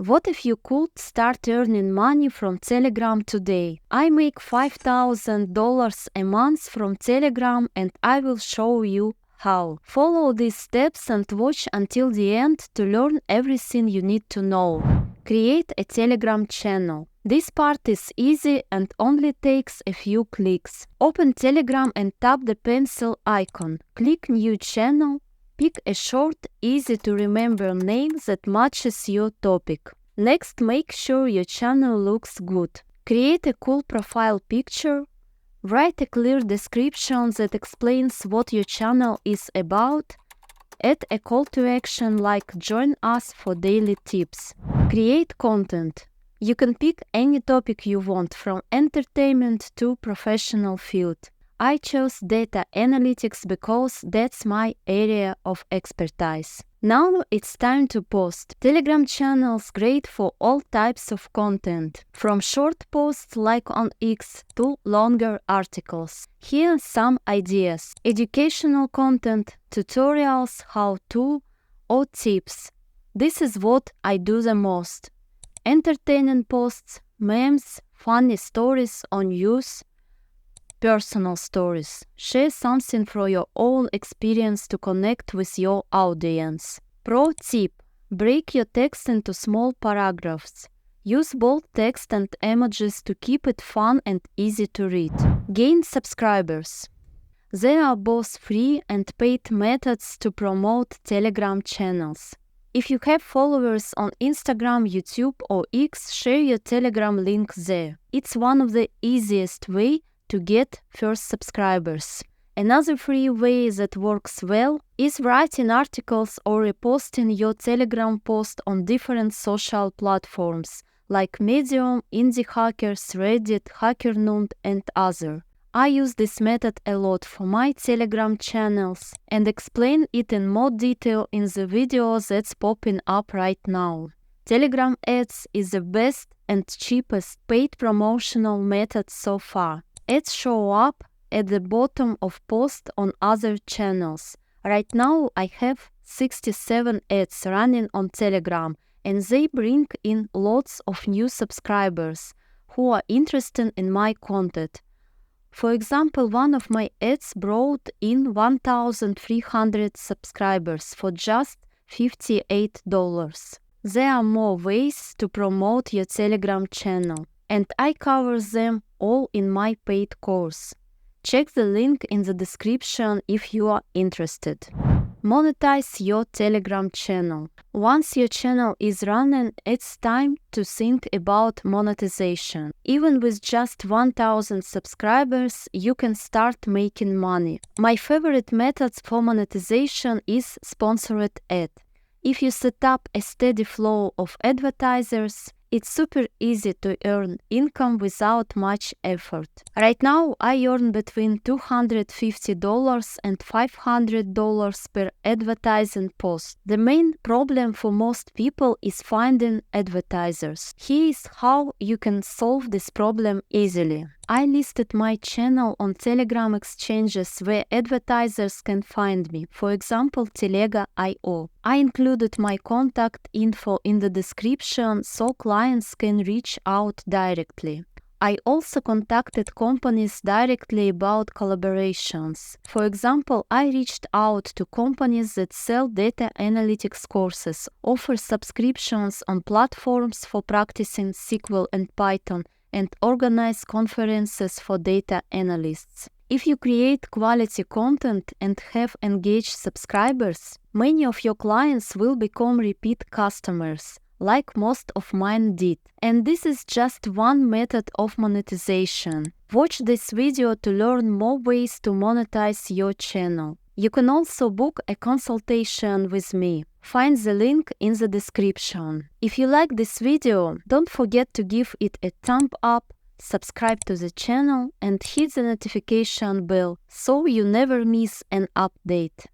What if you could start earning money from Telegram today? I make $5,000 a month from Telegram and I will show you how. Follow these steps and watch until the end to learn everything you need to know. Create a Telegram channel. This part is easy and only takes a few clicks. Open Telegram and tap the pencil icon. Click New Channel. Pick a short, easy-to-remember name that matches your topic. Next, make sure your channel looks good. Create a cool profile picture. Write a clear description that explains what your channel is about. Add a call to action like "Join us for daily tips." Create content. You can pick any topic you want, from entertainment to professional field. I chose data analytics because that's my area of expertise. Now it's time to post. Telegram channel's great for all types of content, from short posts like on X to longer articles. Here are some ideas: educational content, tutorials, how-to, or tips. This is what I do the most. Entertaining posts, memes, funny stories on news, personal stories. Share something from your own experience to connect with your audience. Pro tip: break your text into small paragraphs. Use bold text and emojis to keep it fun and easy to read. Gain subscribers. There are both free and paid methods to promote Telegram channels. If you have followers on Instagram, YouTube, or X, share your Telegram link there. It's one of the easiest ways to get first subscribers. Another free way that works well is writing articles or reposting your Telegram post on different social platforms like Medium, Indie Hackers, Reddit, HackerNoon, and others. I use this method a lot for my Telegram channels and explain it in more detail in the video that's popping up right now. Telegram ads is the best and cheapest paid promotional method so far. Ads show up at the bottom of posts on other channels. Right now I have 67 ads running on Telegram, and they bring in lots of new subscribers who are interested in my content. For example, one of my ads brought in 1,300 subscribers for just $58. There are more ways to promote your Telegram channel, and I cover them all in my paid course. Check the link in the description if you are interested. Monetize your Telegram channel. Once your channel is running, it's time to think about monetization. Even with just 1,000 subscribers, you can start making money. My favorite methods for monetization is sponsored ad. If you set up a steady flow of advertisers, it's super easy to earn income without much effort. Right now, I earn between $250 and $500 per advertising post. The main problem for most people is finding advertisers. Here is how you can solve this problem easily. I listed my channel on Telegram exchanges where advertisers can find me, for example Telega.io. I included my contact info in the description so clients can reach out directly. I also contacted companies directly about collaborations. For example, I reached out to companies that sell data analytics courses, offer subscriptions on platforms for practicing SQL and Python, and organize conferences for data analysts. If you create quality content and have engaged subscribers, many of your clients will become repeat customers, like most of mine did. And this is just one method of monetization. Watch this video to learn more ways to monetize your channel. You can also book a consultation with me. Find the link in the description. If you like this video, don't forget to give it a thumb up, subscribe to the channel and hit the notification bell so you never miss an update.